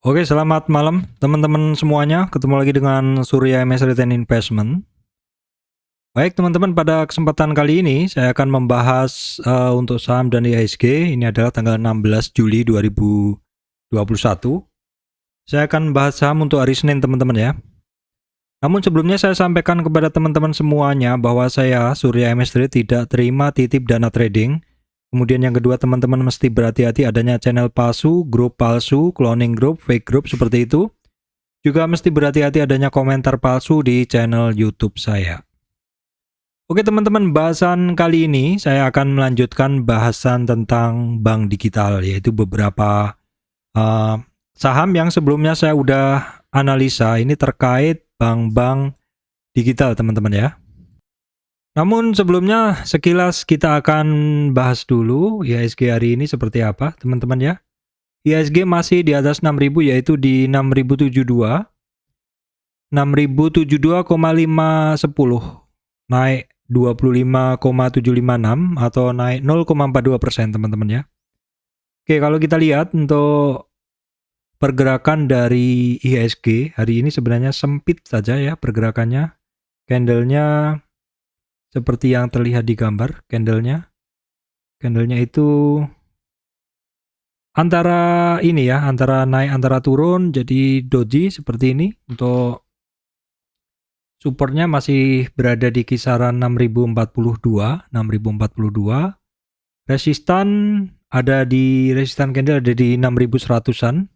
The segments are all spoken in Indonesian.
Oke, selamat malam teman-teman semuanya. Ketemu lagi dengan Surya MS Retail Investment. Baik teman-teman, pada kesempatan kali ini saya akan membahas untuk saham dan IHSG. Ini adalah tanggal 16 Juli 2021. Saya akan bahas saham untuk hari Senin teman-teman ya. Namun sebelumnya saya sampaikan kepada teman-teman semuanya bahwa saya Surya MS Trade tidak terima titip dana trading. Kemudian yang kedua, teman-teman mesti berhati-hati adanya channel palsu, grup palsu, cloning group, fake group seperti itu. Juga mesti berhati-hati adanya komentar palsu di channel YouTube saya. Oke teman-teman, bahasan kali ini saya akan melanjutkan bahasan tentang bank digital, yaitu beberapa saham yang sebelumnya saya udah analisa. Ini terkait bank-bank digital teman-teman ya. Namun sebelumnya sekilas kita akan bahas dulu IHSG hari ini seperti apa teman-teman ya. IHSG masih di atas 6.000, yaitu di 6.072. 6.072,510, naik 25,756 atau naik 0,42% teman-teman ya. Oke, kalau kita lihat untuk pergerakan dari IHSG hari ini sebenarnya sempit saja ya pergerakannya. Candlenya seperti yang terlihat di gambar, candlenya itu antara ini ya, antara naik antara turun, jadi doji seperti ini. Untuk supportnya masih berada di kisaran 6042. Resistan ada di resistan candle ada di 6100-an.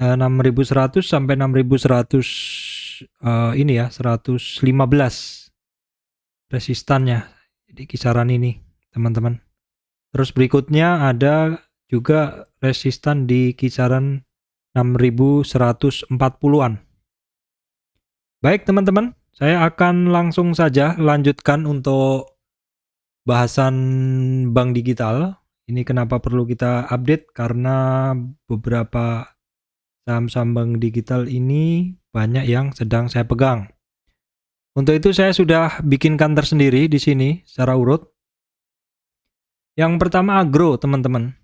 6100 sampai 6100 ini ya, 115 resistannya di kisaran ini, teman-teman. Terus berikutnya ada juga resistan di kisaran 6140-an. Baik teman-teman, saya akan langsung saja lanjutkan untuk bahasan bank digital. Ini kenapa perlu kita update, karena beberapa saham-saham bank digital ini banyak yang sedang saya pegang. Untuk itu saya sudah bikinkan tersendiri di sini secara urut. Yang pertama Agro teman-teman.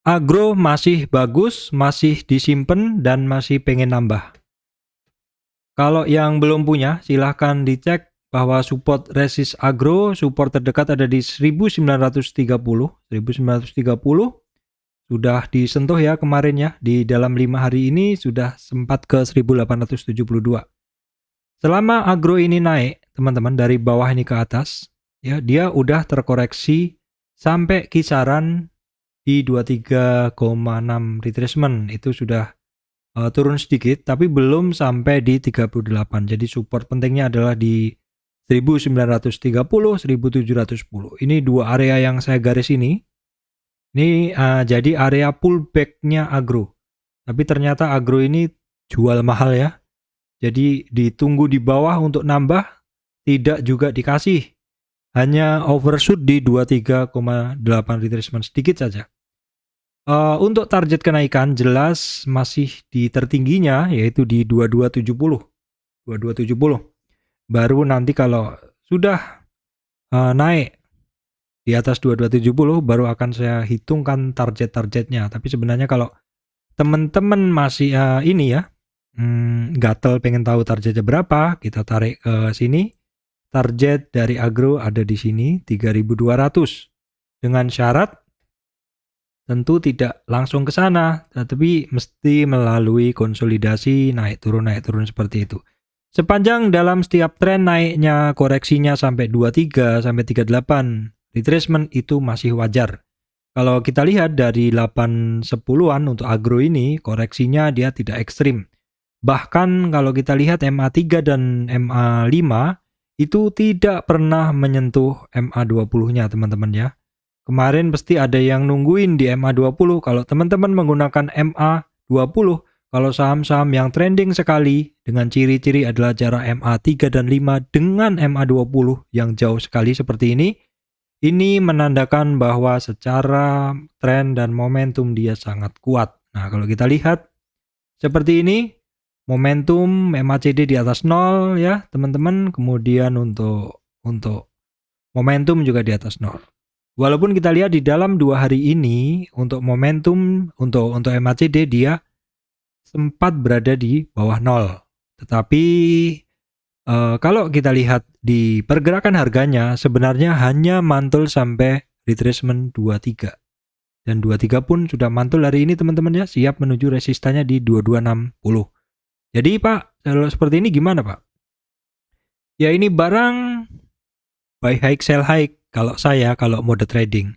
Agro masih bagus, masih disimpan dan masih pengen nambah. Kalau yang belum punya, silahkan dicek bahwa support resist Agro, support terdekat ada di 1930. Sudah disentuh ya kemarin ya, di dalam 5 hari ini sudah sempat ke 1872. Selama Agro ini naik, teman-teman, dari bawah ini ke atas, ya dia udah terkoreksi sampai kisaran di 23,6 retracement. Itu sudah turun sedikit, tapi belum sampai di 38. Jadi support pentingnya adalah di 1930, 1710. Ini dua area yang saya garis ini. Ini jadi area pullback-nya Agro. Tapi ternyata Agro ini jual mahal ya. Jadi ditunggu di bawah untuk nambah, tidak juga dikasih. Hanya overshoot di 23,8 retracement, sedikit saja. Untuk target kenaikan jelas masih di tertingginya, yaitu di 2270. Baru nanti kalau sudah naik di atas 2270 baru akan saya hitungkan target-targetnya. Tapi sebenarnya kalau teman-teman masih ini ya, gatel pengen tahu targetnya berapa, kita tarik ke sini. Target dari Agro ada di sini 3200. Dengan syarat tentu tidak langsung ke sana, tetapi mesti melalui konsolidasi naik turun seperti itu. Sepanjang dalam setiap tren naiknya koreksinya sampai 23 sampai 38 retracement itu masih wajar. Kalau kita lihat dari 810-an untuk Agro ini, koreksinya dia tidak ekstrim. Bahkan kalau kita lihat MA3 dan MA5 itu tidak pernah menyentuh MA20-nya teman-teman ya. Kemarin pasti ada yang nungguin di MA20. Kalau teman-teman menggunakan MA20, kalau saham-saham yang trending sekali dengan ciri-ciri adalah jarak MA3 dan 5 dengan MA20 yang jauh sekali seperti ini menandakan bahwa secara tren dan momentum dia sangat kuat. Nah, kalau kita lihat seperti ini, momentum MACD di atas 0 ya, teman-teman. Kemudian untuk momentum juga di atas 0. Walaupun kita lihat di dalam 2 hari ini untuk momentum untuk MACD dia sempat berada di bawah 0. Tetapi kalau kita lihat di pergerakan harganya sebenarnya hanya mantul sampai retracement 23. Dan 23 pun sudah mantul hari ini teman-teman ya, siap menuju resistannya di 2260. Jadi Pak, kalau seperti ini gimana Pak? Ya ini barang buy high sell high kalau saya, kalau mode trading.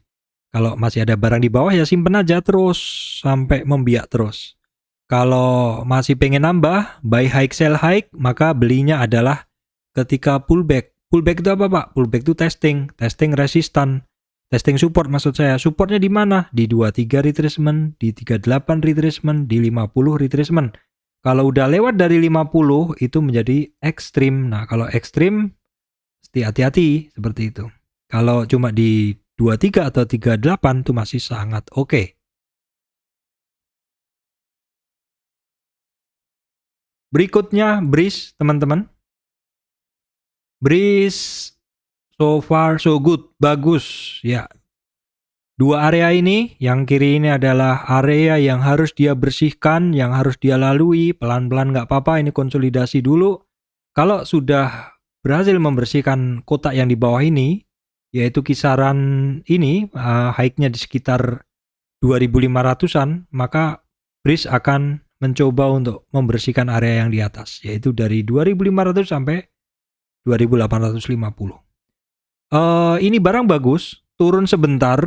Kalau masih ada barang di bawah ya simpen aja terus sampai membiak terus. Kalau masih pengen nambah, buy high sell high, maka belinya adalah ketika pullback. Pullback itu apa Pak? Pullback itu testing resistan, testing support maksud saya. Supportnya di mana? Di 23 retracement, di 38 retracement, di 50 retracement. Kalau udah lewat dari 50 itu menjadi ekstrim. Nah, kalau ekstrim mesti hati-hati seperti itu. Kalau cuma di 23 atau 38 itu masih sangat oke. Berikutnya Breeze teman-teman. Breeze so far so good, bagus ya. Dua area ini, yang kiri ini adalah area yang harus dia bersihkan, yang harus dia lalui, pelan-pelan nggak apa-apa, ini konsolidasi dulu. Kalau sudah berhasil membersihkan kotak yang di bawah ini, yaitu kisaran ini, high-nya di sekitar 2500-an, maka Breeze akan mencoba untuk membersihkan area yang di atas, yaitu dari 2500 sampai 2850. Ini barang bagus, turun sebentar,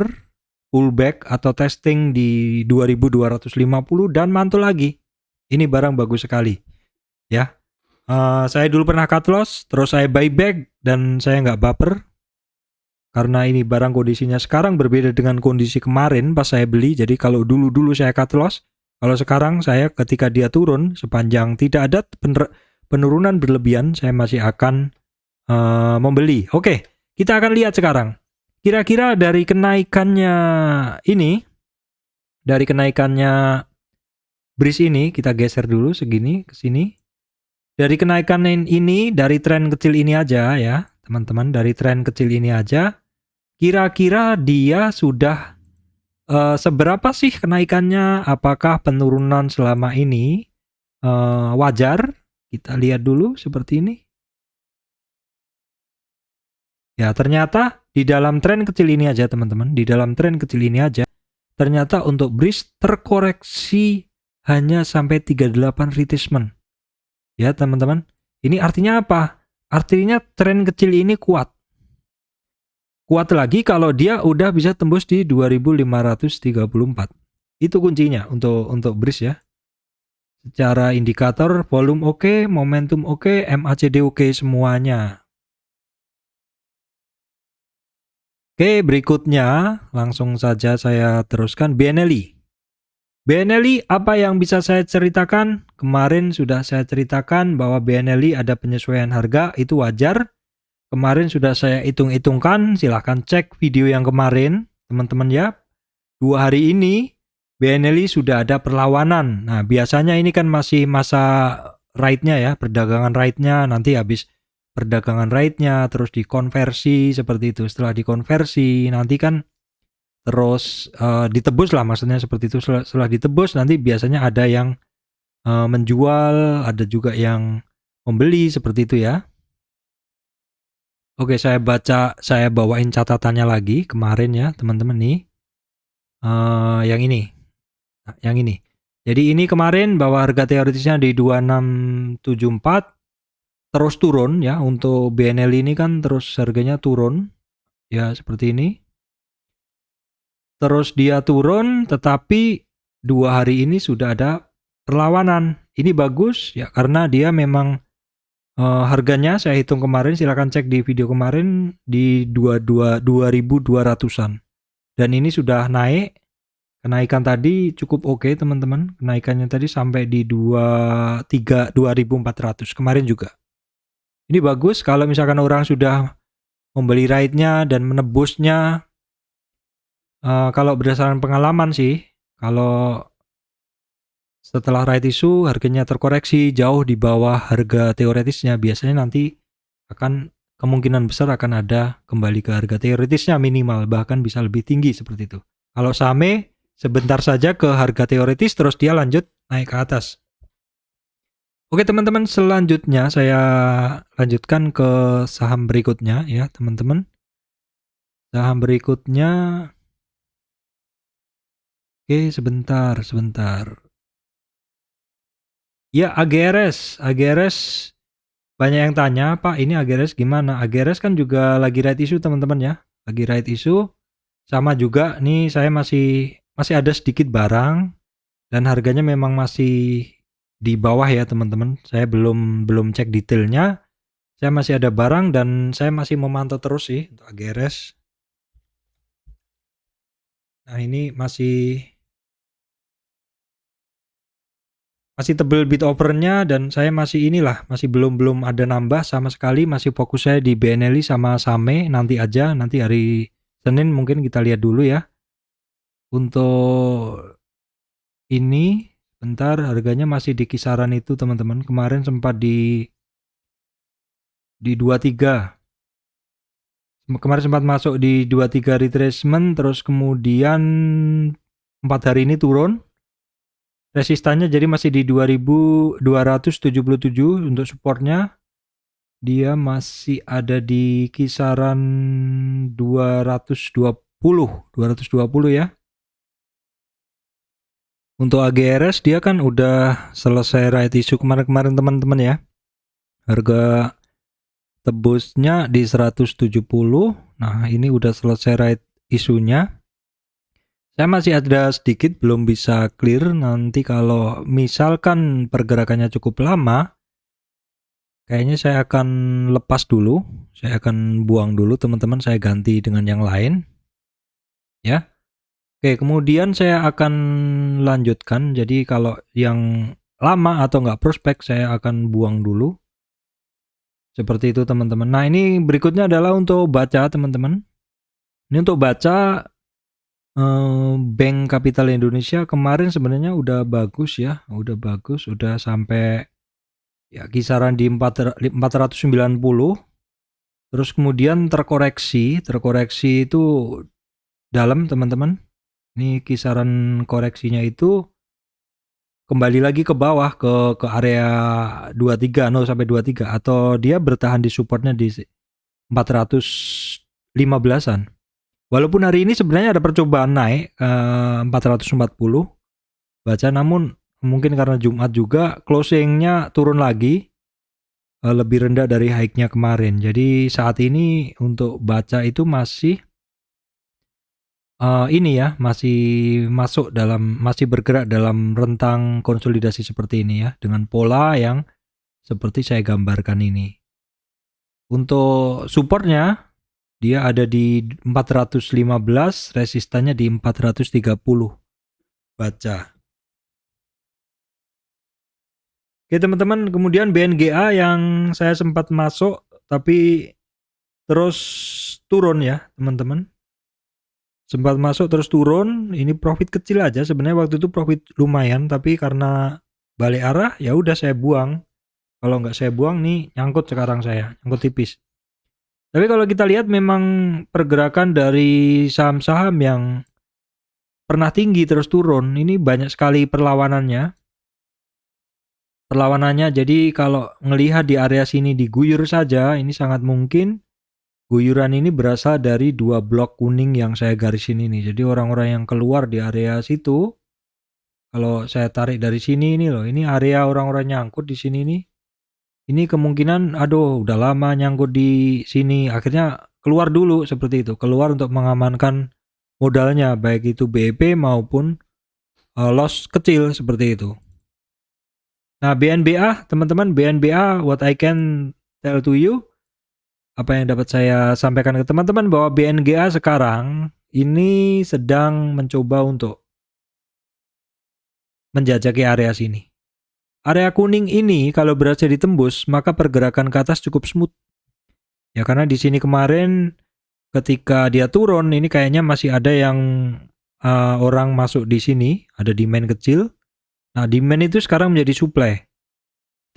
pullback atau testing di 2250 dan mantul lagi. Ini barang bagus sekali ya. Saya dulu pernah cut loss, terus saya buyback dan saya nggak baper karena ini barang kondisinya sekarang berbeda dengan kondisi kemarin pas saya beli. Jadi kalau dulu saya cut loss, kalau sekarang saya ketika dia turun sepanjang tidak ada penurunan berlebihan, saya masih akan membeli. Oke, kita akan lihat sekarang. Kira-kira dari kenaikannya ini, dari kenaikannya Breeze ini, kita geser dulu segini ke sini. Dari kenaikan ini, dari tren kecil ini aja ya, teman-teman, dari tren kecil ini aja, kira-kira dia sudah seberapa sih kenaikannya? Apakah penurunan selama ini wajar? Kita lihat dulu seperti ini. Ya, ternyata di dalam tren kecil ini aja teman-teman, di dalam tren kecil ini aja, ternyata untuk Breeze terkoreksi hanya sampai 38 retracement. Ya teman-teman, ini artinya apa? Artinya tren kecil ini kuat. Kuat lagi kalau dia udah bisa tembus di 2534. Itu kuncinya untuk Breeze ya. Secara indikator volume oke, momentum oke, MACD oke semuanya. Oke, berikutnya langsung saja saya teruskan BNLI. BNLI apa yang bisa saya ceritakan? Kemarin sudah saya ceritakan bahwa BNLI ada penyesuaian harga, itu wajar. Kemarin sudah saya hitung-hitungkan, silahkan cek video yang kemarin, teman-teman ya. 2 hari ini BNLI sudah ada perlawanan. Nah, biasanya ini kan masih masa ride-nya ya, perdagangan ride-nya, nanti habis perdagangan ride-nya terus dikonversi seperti itu. Setelah dikonversi nanti kan terus ditebus lah, maksudnya seperti itu. Setelah ditebus nanti biasanya ada yang menjual, ada juga yang membeli seperti itu ya. Oke, saya bawain catatannya lagi kemarin ya teman-teman nih. Yang ini. Nah, yang ini. Jadi ini kemarin bahwa harga teoritisnya di 2674 terus turun ya, untuk BNL ini kan terus harganya turun ya seperti ini. Terus dia turun, tetapi 2 hari ini sudah ada perlawanan. Ini bagus ya karena dia memang harganya saya hitung kemarin, silakan cek di video kemarin, di 22.200-an. Dan ini sudah naik. Kenaikan tadi cukup oke teman-teman. Kenaikannya tadi sampai di 2400 kemarin juga. Ini bagus kalau misalkan orang sudah membeli ride-nya dan menebusnya. Kalau berdasarkan pengalaman sih, kalau setelah ride issue harganya terkoreksi jauh di bawah harga teoretisnya, biasanya nanti akan kemungkinan besar akan ada kembali ke harga teoretisnya minimal, bahkan bisa lebih tinggi seperti itu. Kalau Same sebentar saja ke harga teoritis terus dia lanjut naik ke atas. Oke teman-teman, selanjutnya saya lanjutkan ke saham berikutnya ya teman-teman. Saham berikutnya, oke sebentar. Ya AGRS banyak yang tanya, Pak ini AGRS gimana? AGRS kan juga lagi right issue teman-teman ya. Lagi right issue, sama juga nih saya masih ada sedikit barang dan harganya memang masih di bawah ya teman-teman. Saya belum cek detailnya. Saya masih ada barang dan saya masih memantau terus sih untuk AGRS. Nah ini masih tebel bid offernya dan saya masih belum ada nambah sama sekali, masih fokus saya di BNLI sama SAME nanti aja, nanti hari Senin mungkin kita lihat dulu ya. Untuk ini bentar, harganya masih di kisaran itu teman-teman, kemarin sempat di 23. Kemarin sempat masuk di 23 retracement, terus kemudian 4 hari ini turun. Resistannya jadi masih di 2277 untuk supportnya. Dia masih ada di kisaran 220 ya. Untuk AGRS dia kan udah selesai right issue kemarin-kemarin teman-teman ya. Harga tebusnya di 170. Nah, ini udah selesai right issue-nya. Saya masih ada sedikit belum bisa clear, nanti kalau misalkan pergerakannya cukup lama, kayaknya saya akan lepas dulu, saya akan buang dulu teman-teman, saya ganti dengan yang lain. Ya. Oke, kemudian saya akan lanjutkan, jadi kalau yang lama atau nggak prospek saya akan buang dulu. Seperti itu teman-teman. Nah ini berikutnya adalah untuk baca teman-teman. Ini untuk baca Bank Capital Indonesia kemarin sebenarnya udah bagus ya, udah sampai ya kisaran di 490. Terus kemudian terkoreksi itu dalam teman-teman. Ini kisaran koreksinya itu kembali lagi ke bawah ke area 23 0 sampai 23 atau dia bertahan di supportnya di 415-an. Walaupun hari ini sebenarnya ada percobaan naik 440 baca, namun mungkin karena Jumat juga closingnya turun lagi lebih rendah dari high-nya kemarin. Jadi saat ini untuk baca itu masih ini ya, masih bergerak dalam rentang konsolidasi seperti ini ya, dengan pola yang seperti saya gambarkan ini. Untuk supportnya dia ada di 415, resistannya di 430. Baca. Oke teman-teman, kemudian BNGA yang saya sempat masuk tapi terus turun ya teman-teman. Sempat masuk terus turun, ini profit kecil aja sebenarnya, waktu itu profit lumayan tapi karena balik arah ya udah saya buang. Kalau nggak saya buang nih nyangkut sekarang, saya nyangkut tipis. Tapi kalau kita lihat memang pergerakan dari saham-saham yang pernah tinggi terus turun, ini banyak sekali perlawanannya. Jadi kalau ngelihat di area sini diguyur saja, ini sangat mungkin guyuran ini berasal dari 2 blok kuning yang saya garisin ini. Jadi orang-orang yang keluar di area situ, kalau saya tarik dari sini ini loh, ini area orang-orang nyangkut di sini nih. Ini kemungkinan aduh udah lama nyangkut di sini, akhirnya keluar dulu seperti itu. Keluar untuk mengamankan modalnya, baik itu BEP maupun loss kecil seperti itu. Nah, BNBA, teman-teman, BNBA what I can tell to you, apa yang dapat saya sampaikan ke teman-teman, bahwa BNGA sekarang ini sedang mencoba untuk menjajaki area sini. Area kuning ini kalau berhasil ditembus, maka pergerakan ke atas cukup smooth. Ya karena di sini kemarin ketika dia turun, ini kayaknya masih ada yang orang masuk di sini, ada demand kecil. Nah, demand itu sekarang menjadi supply.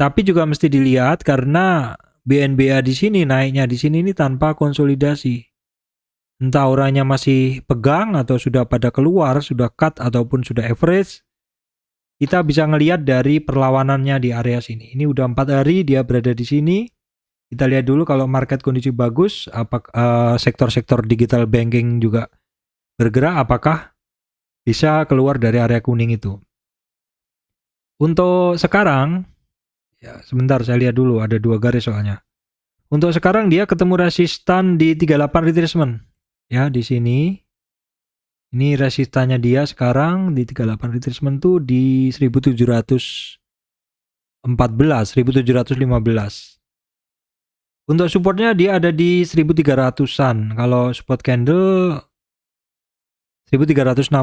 Tapi juga mesti dilihat karena BNBA di sini naiknya di sini ini tanpa konsolidasi. Entah orangnya masih pegang atau sudah pada keluar, sudah cut ataupun sudah average. kita bisa ngelihat dari perlawanannya di area sini. Ini udah 4 hari dia berada di sini. Kita lihat dulu kalau market kondisi bagus, sektor-sektor digital banking juga bergerak, apakah bisa keluar dari area kuning itu. Untuk sekarang, ya sebentar saya lihat dulu, ada 2 garis soalnya. Untuk sekarang dia ketemu resistan di 38 retracement. Ya, di sini. Ini resistannya dia sekarang di 38 retracement tuh di 1714, 1715. Untuk supportnya dia ada di 1300-an. Kalau support candle 1360.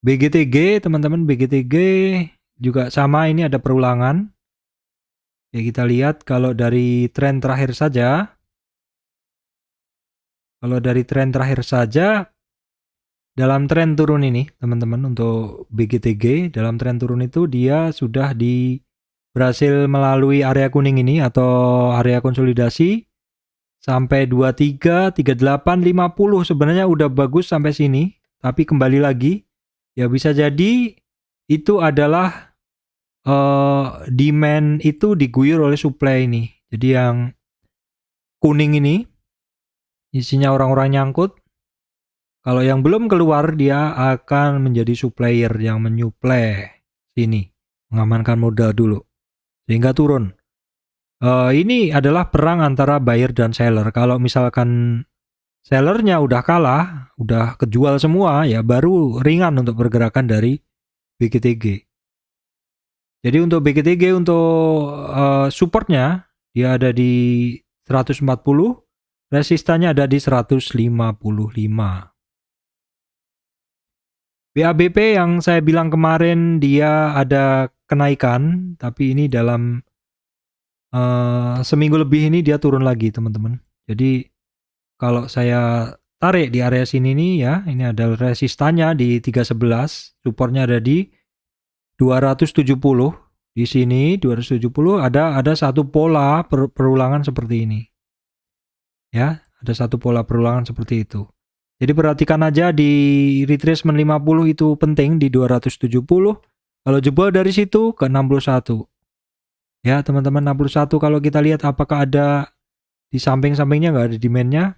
BGTG, teman-teman, BGTG juga sama, ini ada perulangan. Ya, kita lihat kalau dari tren terakhir saja. Kalau dari tren terakhir saja, dalam tren turun ini, teman-teman, untuk BGTG, dalam tren turun itu dia sudah berhasil melalui area kuning ini atau area konsolidasi sampai 23, 38, 50. Sebenarnya udah bagus sampai sini, tapi kembali lagi, ya bisa jadi itu adalah demand itu diguyur oleh supply ini. Jadi yang kuning ini isinya orang-orang nyangkut. Kalau yang belum keluar dia akan menjadi supplier yang menyuplai sini, mengamankan modal dulu sehingga turun. Ini adalah perang antara buyer dan seller. Kalau misalkan sellernya udah kalah, udah kejual semua, ya baru ringan untuk pergerakan dari BGTG. Jadi untuk BGTG untuk supportnya dia ada di 140, resistannya ada di 155. BABP yang saya bilang kemarin dia ada kenaikan, tapi ini dalam seminggu lebih ini dia turun lagi, teman-teman. Jadi kalau saya tarik di area sini nih ya, ini ada resistannya di 311, supportnya ada di 270. Di sini 270 ada satu pola perulangan seperti ini. Ya, ada satu pola perulangan seperti itu. Jadi perhatikan aja di retracement 50 itu penting di 270. Kalau jebol dari situ ke 61. Ya, teman-teman, 61 kalau kita lihat apakah ada di samping-sampingnya, nggak ada demand-nya.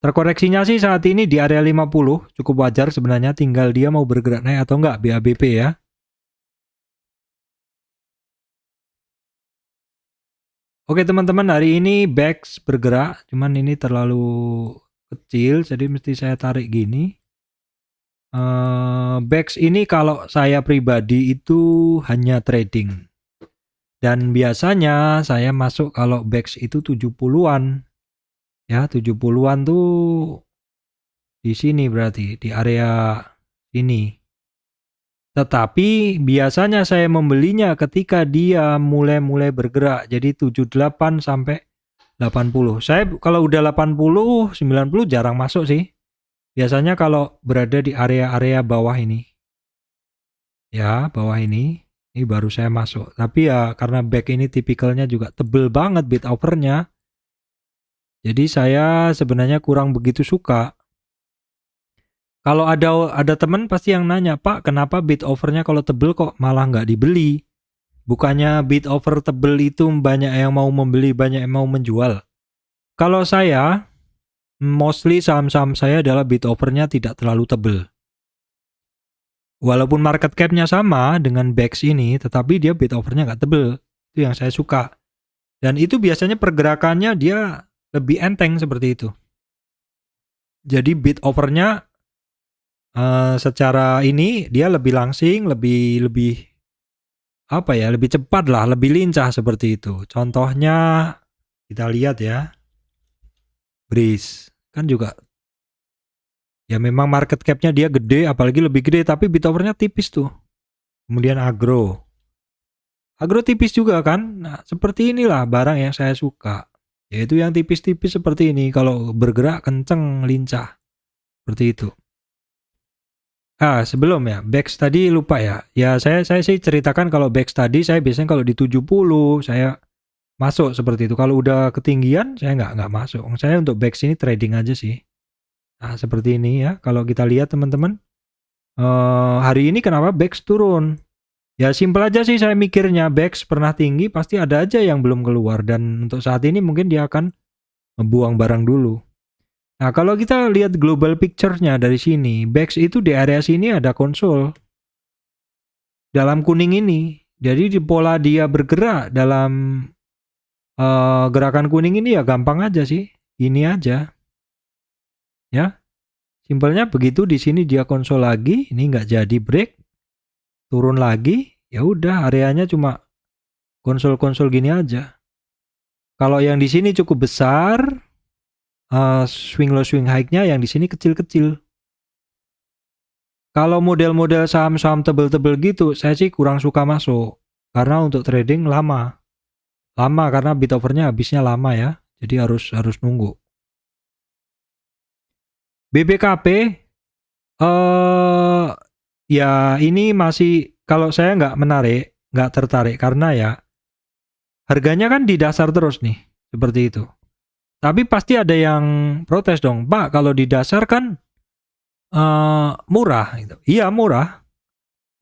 Terkoreksinya sih saat ini di area 50, cukup wajar sebenarnya, tinggal dia mau bergerak naik atau enggak BABP ya. Oke teman-teman, hari ini BAX bergerak, cuman ini terlalu kecil, jadi mesti saya tarik gini. BAX ini kalau saya pribadi itu hanya trading. Dan biasanya saya masuk kalau BAX itu 70-an. Ya, 70-an tuh di sini berarti, di area ini. Tetapi biasanya saya membelinya ketika dia mulai bergerak. Jadi 78 sampai 80. Saya kalau udah 80, 90 jarang masuk sih. Biasanya kalau berada di area-area bawah ini. Ya, bawah ini baru saya masuk. Tapi ya karena back ini tipikalnya juga tebel banget bid offernya. Jadi saya sebenarnya kurang begitu suka. Kalau ada teman pasti yang nanya, Pak, kenapa bid offernya kalau tebel kok malah nggak dibeli? Bukannya bid offer tebel itu banyak yang mau membeli, banyak yang mau menjual. Kalau saya, mostly saham-saham saya adalah bid offernya tidak terlalu tebel. Walaupun market cap-nya sama dengan BAX ini, tetapi dia bid offer-nya nggak tebel. Itu yang saya suka. Dan itu biasanya pergerakannya dia lebih enteng seperti itu. Jadi bid offer-nya secara ini dia lebih langsing, lebih lebih cepat lah, lebih lincah seperti itu. Contohnya kita lihat ya, Breeze kan juga. Ya memang market cap-nya dia gede, apalagi lebih gede, tapi bid offer-nya tipis tuh. Kemudian Agro tipis juga kan. Nah, seperti inilah barang yang saya suka. Yaitu yang tipis-tipis seperti ini. Kalau bergerak kenceng, lincah. Seperti itu. Sebelum ya, BAX tadi lupa ya. Ya saya sih ceritakan kalau BAX tadi saya biasanya kalau di 70 saya masuk seperti itu. Kalau udah ketinggian saya nggak masuk. Saya untuk BAX ini trading aja sih. Nah, seperti ini ya. Kalau kita lihat teman-teman, hari ini kenapa BEX turun? Ya simpel aja sih saya mikirnya, BEX pernah tinggi pasti ada aja yang belum keluar, dan untuk saat ini mungkin dia akan membuang barang dulu. Nah, kalau kita lihat global picture-nya dari sini, BEX itu di area sini ada konsol dalam kuning ini. Jadi di pola dia bergerak dalam gerakan kuning ini ya gampang aja sih. Ini aja. Ya. Simpelnya begitu, di sini dia konsol lagi, ini nggak jadi break, turun lagi, ya udah areanya cuma konsol-konsol gini aja. Kalau yang di sini cukup besar, swing low swing high-nya, yang di sini kecil-kecil. Kalau model-model saham-saham tebel-tebel gitu, saya sih kurang suka masuk. Karena untuk trading lama. Lama karena bid overnya habisnya lama ya. Jadi harus nunggu. BBKP ya ini masih, kalau saya nggak tertarik karena ya harganya kan di dasar terus nih, seperti itu. Tapi pasti ada yang protes dong, Pak, kalau di dasar kan murah gitu. Iya murah,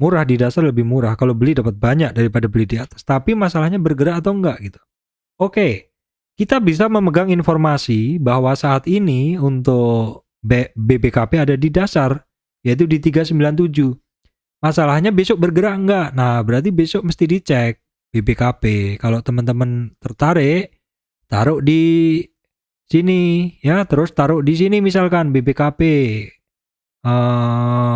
murah di dasar lebih murah. Kalau beli dapat banyak daripada beli di atas. Tapi masalahnya bergerak atau enggak gitu. Oke, kita bisa memegang informasi bahwa saat ini untuk BBKP ada di dasar, yaitu di 397. Masalahnya besok bergerak enggak? Nah, berarti besok mesti dicek BBKP. Kalau teman-teman tertarik, taruh di sini ya, terus taruh di sini misalkan BBKP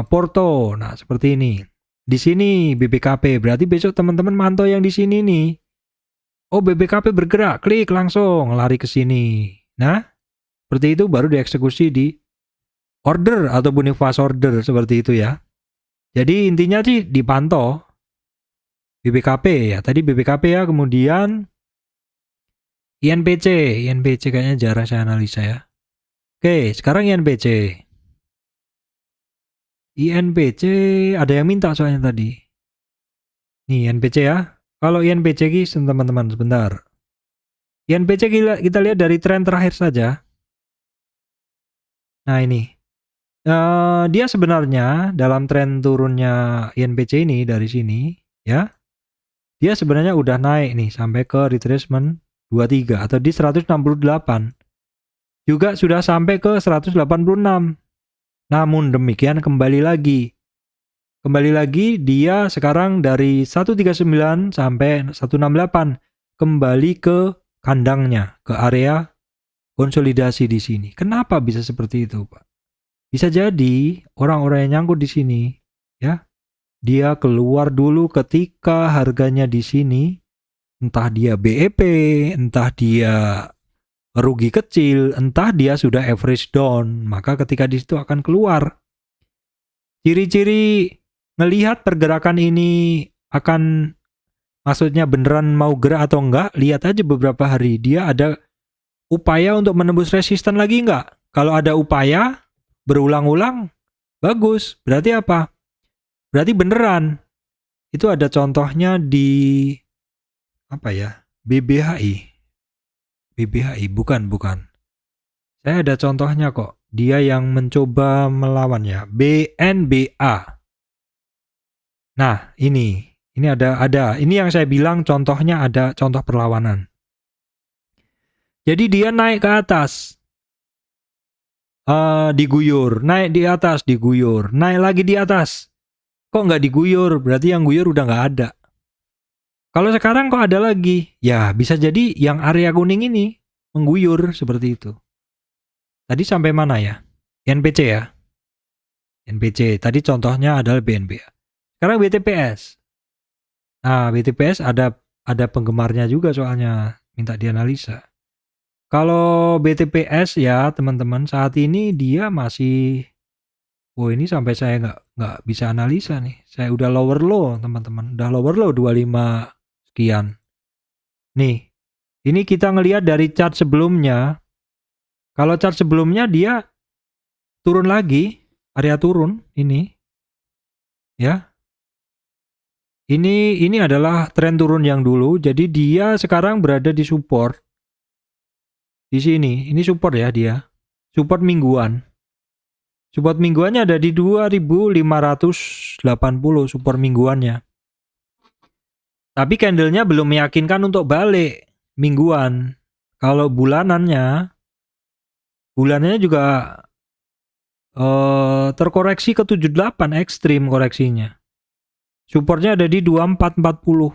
Porto. Nah, seperti ini. Di sini BBKP, berarti besok teman-teman mantau yang di sini nih. Oh, BBKP bergerak, klik langsung lari ke sini. Nah, seperti itu baru dieksekusi di order ataupun di fast order seperti itu ya. Jadi intinya sih dipantau BBKP ya. Tadi BBKP ya, kemudian INPC. INPC kayaknya jarang saya analisa ya. Oke, sekarang INPC. INPC ada yang minta soalnya tadi. Nih INPC ya. Kalau INPC teman-teman sebentar. INPC kita lihat dari tren terakhir saja. Nah ini. Dia sebenarnya dalam tren turunnya INPC ini dari sini ya. Dia sebenarnya udah naik nih sampai ke retracement 23 atau di 168. Juga sudah sampai ke 186. Namun demikian kembali lagi dia sekarang dari 139 sampai 168 kembali ke kandangnya, ke area konsolidasi di sini. Kenapa bisa seperti itu, Pak? Bisa jadi orang-orang yang nyangkut di sini ya, dia keluar dulu ketika harganya di sini, entah dia BEP, entah dia rugi kecil, entah dia sudah average down, maka ketika di situ akan keluar. Ciri-ciri ngelihat pergerakan ini akan, maksudnya beneran mau gerak atau enggak, lihat aja beberapa hari. Dia ada upaya untuk menembus resisten lagi enggak? Kalau ada upaya berulang-ulang, bagus. Berarti apa? Berarti beneran. Itu ada contohnya di apa ya? BBHI. BBHI bukan. Saya ada contohnya kok. Dia yang mencoba melawan ya. BNBA. Nah, ini ada. Ini yang saya bilang contohnya ada contoh perlawanan. Jadi dia naik ke atas. Diguyur, naik di atas, diguyur, naik lagi di atas. Kok nggak diguyur? Berarti yang guyur udah nggak ada. Kalau sekarang kok ada lagi? Ya, bisa jadi yang area kuning ini mengguyur seperti itu. Tadi sampai mana ya? NPC ya? NPC. Tadi contohnya adalah BNB. Sekarang BTPS. Nah, BTPS ada penggemarnya juga soalnya, minta dianalisa. Kalau BTPS ya teman-teman, saat ini dia masih, ini sampai saya nggak bisa analisa nih. Saya udah lower low teman-teman, udah lower low 25 sekian. Nih, ini kita ngelihat dari chart sebelumnya. Kalau chart sebelumnya dia turun lagi, area turun ini, ya. Ini adalah tren turun yang dulu, jadi dia sekarang berada di support. Di sini, ini support ya dia. Support mingguan. Support mingguannya ada di 2580 support mingguannya. Tapi candlenya belum meyakinkan untuk balik mingguan. Kalau bulanannya juga terkoreksi ke 78, ekstrim koreksinya. Supportnya ada di 2440.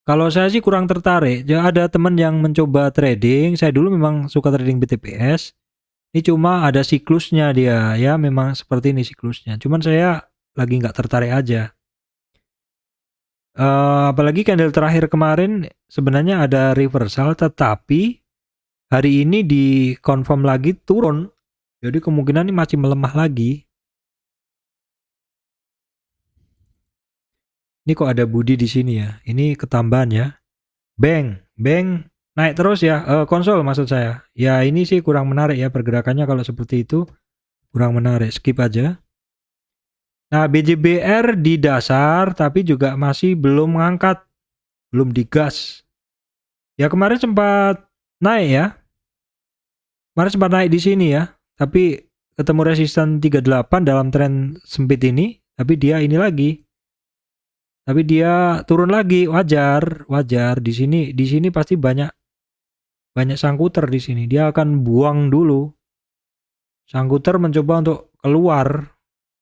Kalau saya sih kurang tertarik. Ada teman yang mencoba trading. Saya dulu memang suka trading BTPS. Ini cuma ada siklusnya dia. Ya memang seperti ini siklusnya. Cuman saya lagi nggak tertarik aja. Apalagi candle terakhir kemarin sebenarnya ada reversal. Tetapi hari ini di confirm lagi turun. Jadi kemungkinan ini masih melemah lagi. Ini kok ada Budi di sini ya. Ini ketambahan ya. Bang naik terus ya. Konsol maksud saya. Ya ini sih kurang menarik ya pergerakannya kalau seperti itu. Kurang menarik. Skip aja. Nah BJBR di dasar tapi juga masih belum mengangkat. Belum digas. Ya kemarin sempat naik ya. Kemarin sempat naik di sini ya. Tapi ketemu resisten 38 dalam tren sempit ini. Tapi dia ini lagi. Tapi dia turun lagi, wajar. Di sini pasti banyak sangkuter di sini. Dia akan buang dulu. Sangkuter mencoba untuk keluar.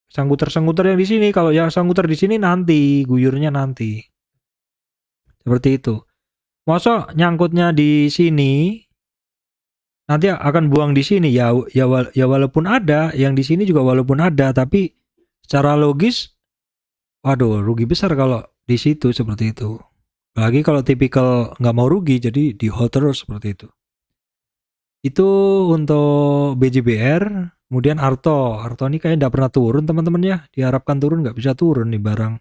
Sangkuter yang di sini, kalau ya sangkuter di sini nanti, guyurnya nanti. Seperti itu. Masa nyangkutnya di sini, nanti akan buang di sini. Ya walaupun ada, yang di sini juga walaupun ada, tapi secara logis, waduh, rugi besar kalau di situ seperti itu. Apalagi kalau tipikal nggak mau rugi, jadi di hold terus seperti itu. Itu untuk BJBR. Kemudian Arto ini kayaknya nggak pernah turun teman-teman ya. Diharapkan turun, nggak bisa turun nih barang.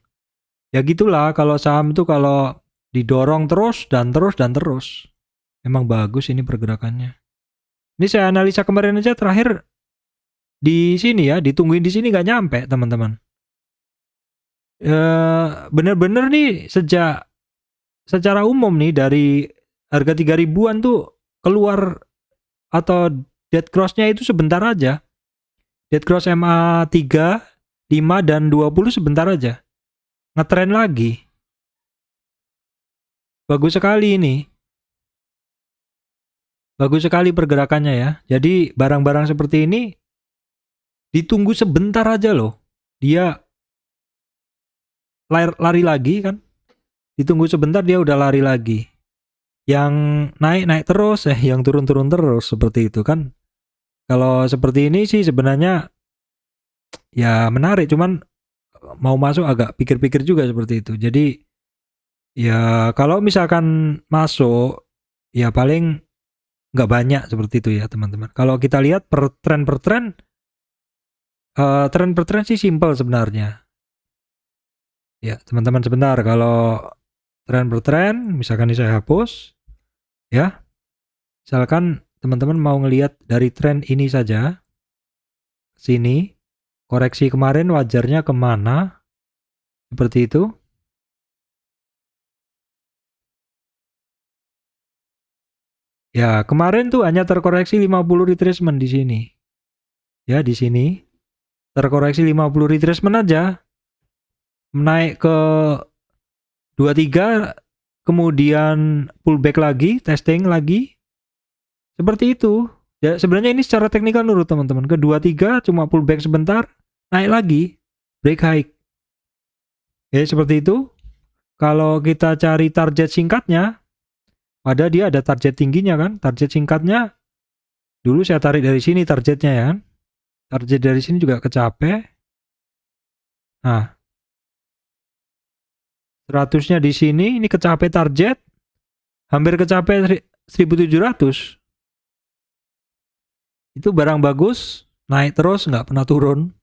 Ya gitulah kalau saham itu kalau didorong terus dan terus. Memang bagus ini pergerakannya. Ini saya analisa kemarin aja terakhir di sini ya, ditungguin di sini nggak nyampe teman-teman. Bener-bener nih secara umum nih dari harga 3.000-an tuh keluar atau dead cross-nya itu sebentar aja. Dead cross MA 3, 5 dan 20 sebentar aja. Ngetren lagi. Bagus sekali ini. Bagus sekali pergerakannya ya. Jadi barang-barang seperti ini ditunggu sebentar aja loh. Dia lari lagi kan. Ditunggu sebentar dia udah lari lagi. Yang naik terus, yang turun terus seperti itu kan. Kalau seperti ini sih sebenarnya ya menarik, cuman mau masuk agak pikir-pikir juga seperti itu. Jadi ya kalau misalkan masuk ya paling nggak banyak seperti itu ya teman-teman. Kalau kita lihat per tren sih simple sebenarnya. Ya teman-teman sebentar, kalau tren per tren misalkan ini saya hapus ya. Misalkan teman-teman mau ngelihat dari tren ini saja, sini koreksi kemarin wajarnya kemana, seperti itu. Ya kemarin tuh hanya terkoreksi 50 retracement di sini. Ya di sini terkoreksi 50 retracement aja, naik ke 23, kemudian pullback lagi, testing lagi, seperti itu. Ya sebenarnya ini secara teknikal nurut teman-teman. Ke 23 cuma pullback sebentar, naik lagi, break high. Ya seperti itu. Kalau kita cari target singkatnya, pada dia ada target tingginya kan. Target singkatnya dulu saya tarik dari sini targetnya ya. Target dari sini juga kecapek. Nah, 100-nya di sini, ini kecapek target. Hampir kecapek 1700. Itu barang bagus, naik terus, nggak pernah turun.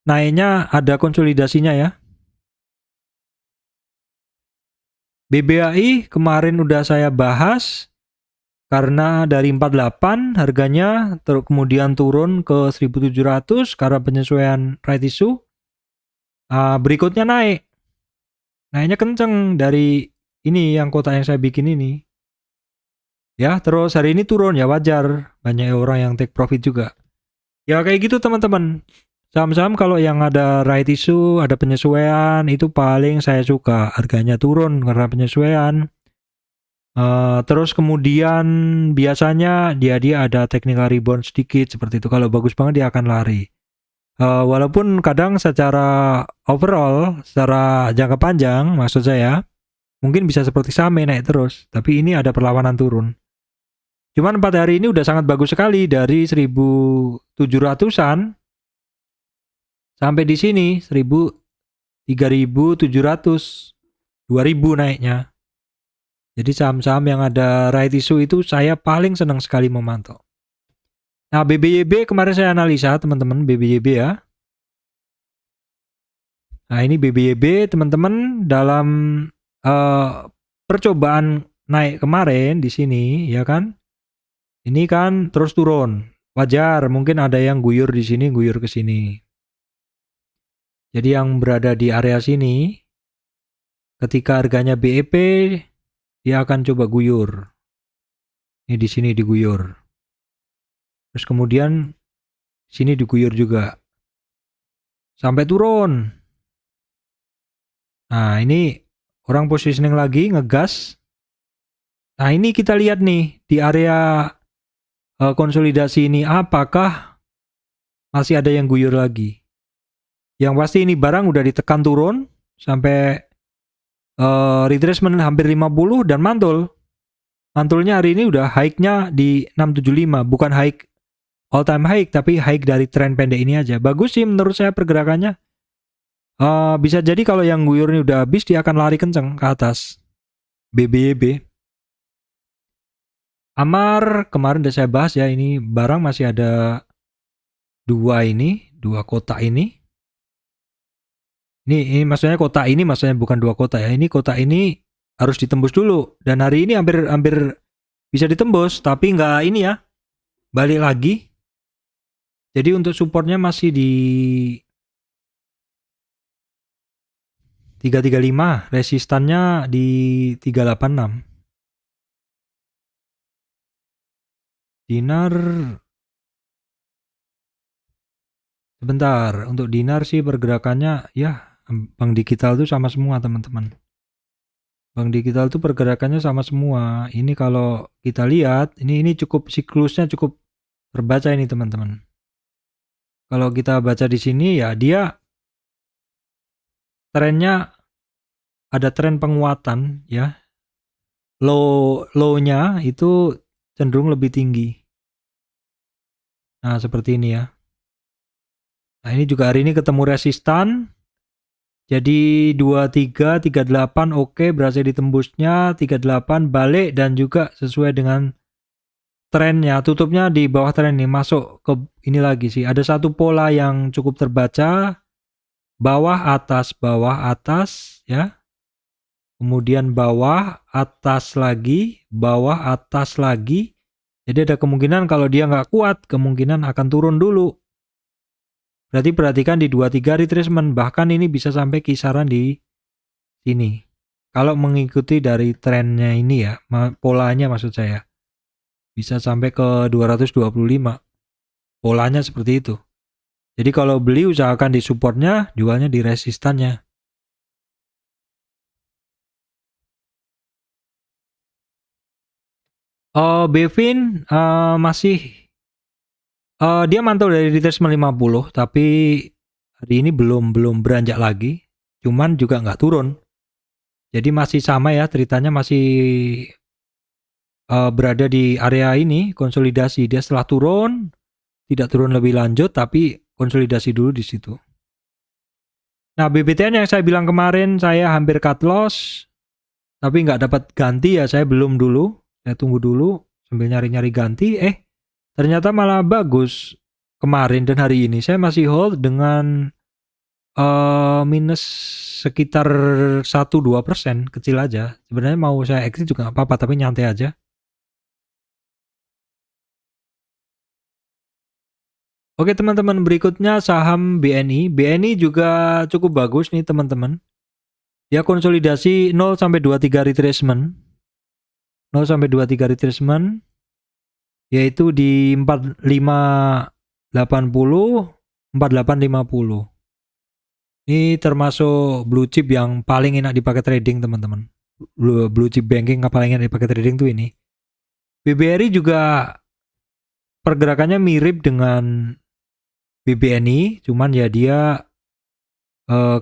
Naiknya ada konsolidasinya ya. BBAI kemarin udah saya bahas, karena dari 48 harganya kemudian turun ke 1700 karena penyesuaian right issue. Berikutnya naik. Naiknya kenceng dari ini yang kotak yang saya bikin ini. Ya, terus hari ini turun ya wajar. Banyak orang yang take profit juga. Ya kayak gitu teman-teman. Saham-saham kalau yang ada right issue, ada penyesuaian, itu paling saya suka. Harganya turun karena penyesuaian. Terus kemudian biasanya dia ada technical rebound sedikit seperti itu. Kalau bagus banget dia akan lari. Walaupun kadang secara overall, secara jangka panjang, maksud saya, mungkin bisa seperti Same naik terus. Tapi ini ada perlawanan turun. Cuman 4 hari ini udah sangat bagus sekali dari 1.700-an sampai di sini 3.700, 2.000 naiknya. Jadi saham-saham yang ada right issue itu saya paling senang sekali memantau. Nah, BBYB kemarin saya analisa teman-teman, BBYB ya. Nah, ini BBYB teman-teman dalam percobaan naik kemarin di sini ya kan. Ini kan terus turun. Wajar, mungkin ada yang guyur di sini, guyur ke sini. Jadi yang berada di area sini ketika harganya BEP dia akan coba guyur. Ini di sini diguyur. Terus kemudian sini diguyur juga. Sampai turun. Nah, ini orang positioning lagi ngegas. Nah, ini kita lihat nih di area konsolidasi ini apakah masih ada yang guyur lagi. Yang pasti ini barang udah ditekan turun sampai retracement hampir 50 dan mantul. Mantulnya hari ini udah high-nya di 675, bukan high all time high tapi high dari tren pendek ini aja. Bagus sih menurut saya pergerakannya. Bisa jadi kalau yang guyur ini udah habis dia akan lari kenceng ke atas. BBYB. Amar kemarin udah saya bahas ya, ini barang masih ada dua kotak ini. Ini maksudnya kotak ini maksudnya bukan dua kotak ya. Ini kotak ini harus ditembus dulu dan hari ini hampir bisa ditembus tapi nggak ini ya. Balik lagi. Jadi untuk supportnya masih di 335, resistannya di 386. Dinar sebentar, untuk dinar sih pergerakannya ya bank digital itu sama semua teman-teman. Bank digital itu pergerakannya sama semua. Ini kalau kita lihat, ini cukup siklusnya cukup terbaca ini teman-teman. Kalau kita baca di sini ya dia trennya ada tren penguatan ya. Low-nya itu cenderung lebih tinggi. Nah, seperti ini ya. Nah, ini juga hari ini ketemu resistan. Jadi 23, 38 oke, berhasil ditembusnya, 38 balik dan juga sesuai dengan trennya. Tutupnya di bawah tren ini, masuk ke ini lagi sih. Ada satu pola yang cukup terbaca, bawah atas ya. Kemudian bawah atas lagi, bawah atas lagi. Jadi ada kemungkinan kalau dia nggak kuat, kemungkinan akan turun dulu. Berarti perhatikan di 23 retracement, bahkan ini bisa sampai kisaran di sini. Kalau mengikuti dari trennya ini ya, polanya maksud saya. Bisa sampai ke 225. Polanya seperti itu. Jadi kalau beli usahakan di supportnya, jualnya di resistannya. Bevin masih dia mantul dari retracement 50 tapi hari ini belum beranjak lagi, cuman juga nggak turun. Jadi masih sama ya ceritanya, masih berada di area ini konsolidasi. Dia setelah turun tidak turun lebih lanjut tapi konsolidasi dulu di situ. Nah, BBTN yang saya bilang kemarin saya hampir cut loss tapi nggak dapat ganti ya, saya belum dulu. Saya tunggu dulu sambil nyari-nyari ganti. Ternyata malah bagus kemarin dan hari ini. Saya masih hold dengan minus sekitar 1-2%, kecil aja. Sebenarnya mau saya exit juga nggak apa-apa, tapi nyantai aja. Oke teman-teman, berikutnya saham BNI. BNI juga cukup bagus nih teman-teman. Dia konsolidasi 0-23 retracement. 0-23 retracement yaitu di 458 80, 4850. Ini termasuk blue chip yang paling enak dipakai trading, teman-teman. Blue chip banking yang paling enak dipakai trading tuh ini. BBRI juga pergerakannya mirip dengan BBNI, cuman ya dia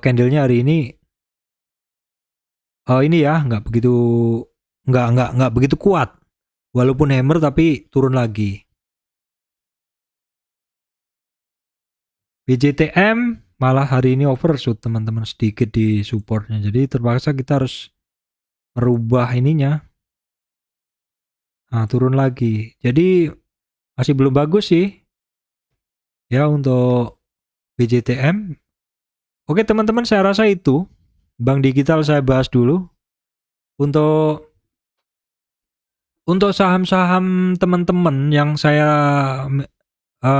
candlenya hari ini ini ya nggak begitu kuat. Walaupun hammer tapi turun lagi. BJTM malah hari ini overshoot, teman-teman, sedikit di supportnya. Jadi terpaksa kita harus merubah ininya. Nah, turun lagi. Jadi masih belum bagus sih ya untuk BJTM. Oke teman-teman, saya rasa itu bank digital saya bahas dulu. Untuk saham-saham teman-teman yang saya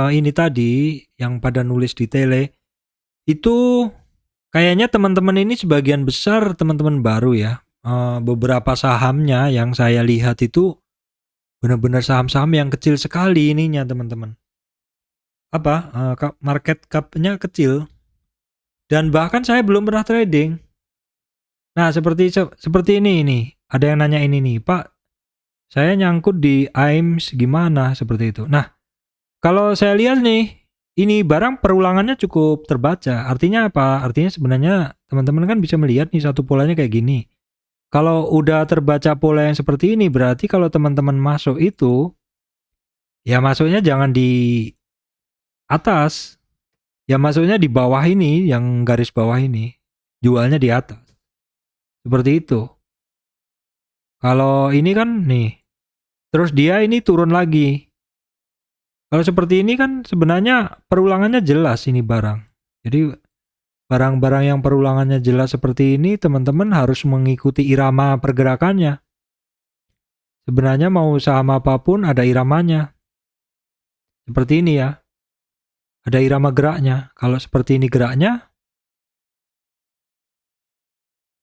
ini tadi yang pada nulis di tele, itu kayaknya teman-teman ini sebagian besar teman-teman baru ya. Beberapa sahamnya yang saya lihat itu benar-benar saham-saham yang kecil sekali ininya, teman-teman. Market cap-nya kecil. Dan bahkan saya belum pernah trading. Nah, seperti ini. Ada yang nanya ini nih, Pak, saya nyangkut di AIMS gimana, seperti itu. Nah, kalau saya lihat nih, ini barang perulangannya cukup terbaca. Artinya apa? Artinya sebenarnya teman-teman kan bisa melihat nih satu polanya kayak gini. Kalau udah terbaca pola yang seperti ini, berarti kalau teman-teman masuk itu, ya masuknya jangan di atas. Ya masuknya di bawah ini, yang garis bawah ini. Jualnya di atas. Seperti itu. Kalau ini kan nih, terus dia ini turun lagi. Kalau seperti ini kan sebenarnya perulangannya jelas ini barang. Jadi barang-barang yang perulangannya jelas seperti ini, teman-teman harus mengikuti irama pergerakannya. Sebenarnya mau saham apapun ada iramanya. Seperti ini ya. Ada irama geraknya. Kalau seperti ini geraknya,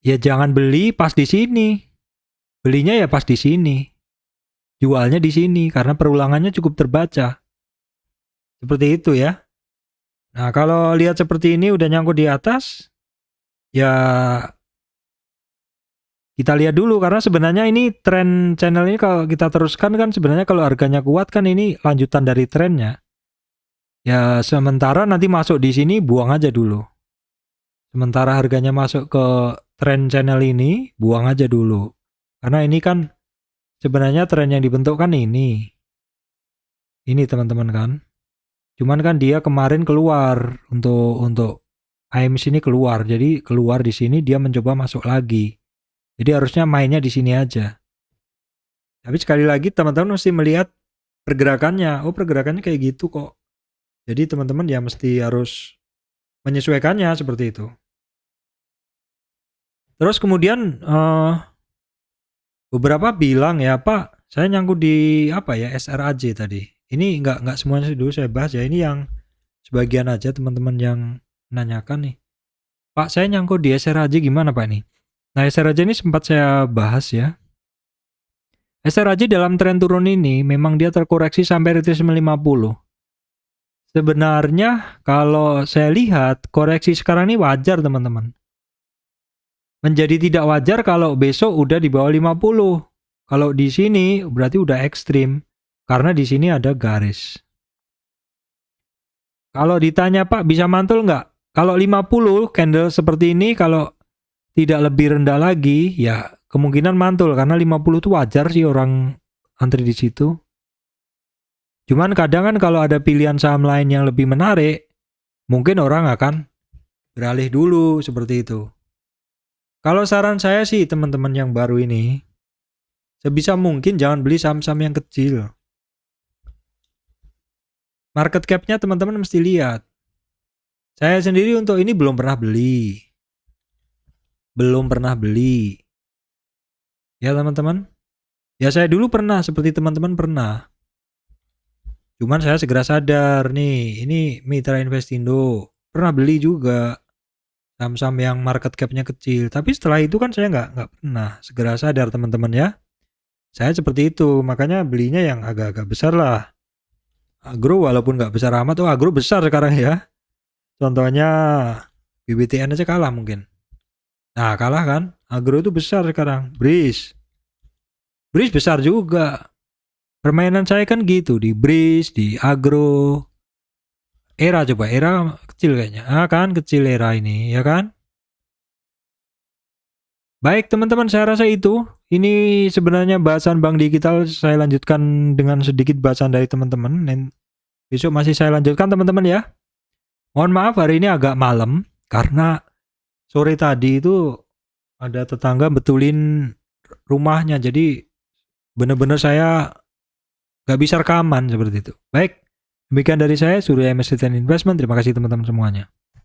ya jangan beli pas di sini. Belinya ya pas di sini. Jualnya di sini karena perulangannya cukup terbaca. Seperti itu ya. Nah, kalau lihat seperti ini udah nyangkut di atas, ya kita lihat dulu karena sebenarnya ini tren channel ini kalau kita teruskan kan sebenarnya kalau harganya kuat kan ini lanjutan dari trennya. Ya sementara nanti masuk di sini buang aja dulu. Sementara harganya masuk ke tren channel ini, buang aja dulu. Karena ini kan sebenarnya tren yang dibentuk kan ini. Ini teman-teman kan. Cuman kan dia kemarin keluar untuk AIMS ini keluar. Jadi keluar di sini dia mencoba masuk lagi. Jadi harusnya mainnya di sini aja. Tapi sekali lagi teman-teman mesti melihat pergerakannya. Oh, pergerakannya kayak gitu kok. Jadi teman-teman ya mesti harus menyesuaikannya seperti itu. Terus kemudian beberapa bilang ya, Pak, saya nyangkut di SRAJ tadi. Ini nggak semuanya dulu saya bahas ya. Ini yang sebagian aja teman-teman yang nanyakan nih. Pak, saya nyangkut di SRAJ gimana Pak nih? Nah, SRAJ ini sempat saya bahas ya. SRAJ dalam tren turun ini memang dia terkoreksi sampai retracement 50. Sebenarnya kalau saya lihat koreksi sekarang ini wajar teman-teman. Menjadi tidak wajar kalau besok udah di bawah 50. Kalau di sini berarti udah ekstrim karena di sini ada garis. Kalau ditanya Pak bisa mantul nggak? Kalau 50 candle seperti ini kalau tidak lebih rendah lagi ya kemungkinan mantul karena 50 itu wajar sih orang antri di situ. Cuman kadang kan kalau ada pilihan saham lain yang lebih menarik, mungkin orang akan beralih dulu seperti itu. Kalau saran saya sih teman-teman yang baru ini, sebisa mungkin jangan beli saham-saham yang kecil. Market cap-nya teman-teman mesti lihat. Saya sendiri untuk ini belum pernah beli. Ya teman-teman. Ya saya dulu pernah, seperti teman-teman pernah. Cuman saya segera sadar nih, ini Mitra Investindo. Pernah beli juga saham-saham yang market cap-nya kecil. Tapi setelah itu kan saya nggak pernah segera sadar teman-teman ya. Saya seperti itu, makanya belinya yang agak-agak besar lah. Agro walaupun nggak besar amat, oh agro besar sekarang ya. Contohnya BBTN aja kalah mungkin. Nah kalah kan, agro itu besar sekarang. Breeze besar juga. Permainan saya kan gitu, di Breeze, di agro. Era coba, era kecil kayaknya. Ah kan, kecil era ini, ya kan? Baik teman-teman, saya rasa itu. Ini sebenarnya bahasan bank digital, saya lanjutkan dengan sedikit bahasan dari teman-teman. Besok masih saya lanjutkan teman-teman ya. Mohon maaf hari ini agak malam, karena sore tadi itu ada tetangga betulin rumahnya. Jadi benar-benar saya nggak bisa rekaman seperti itu. Baik, demikian dari saya, Surya MSCTN Investment. Terima kasih teman-teman semuanya.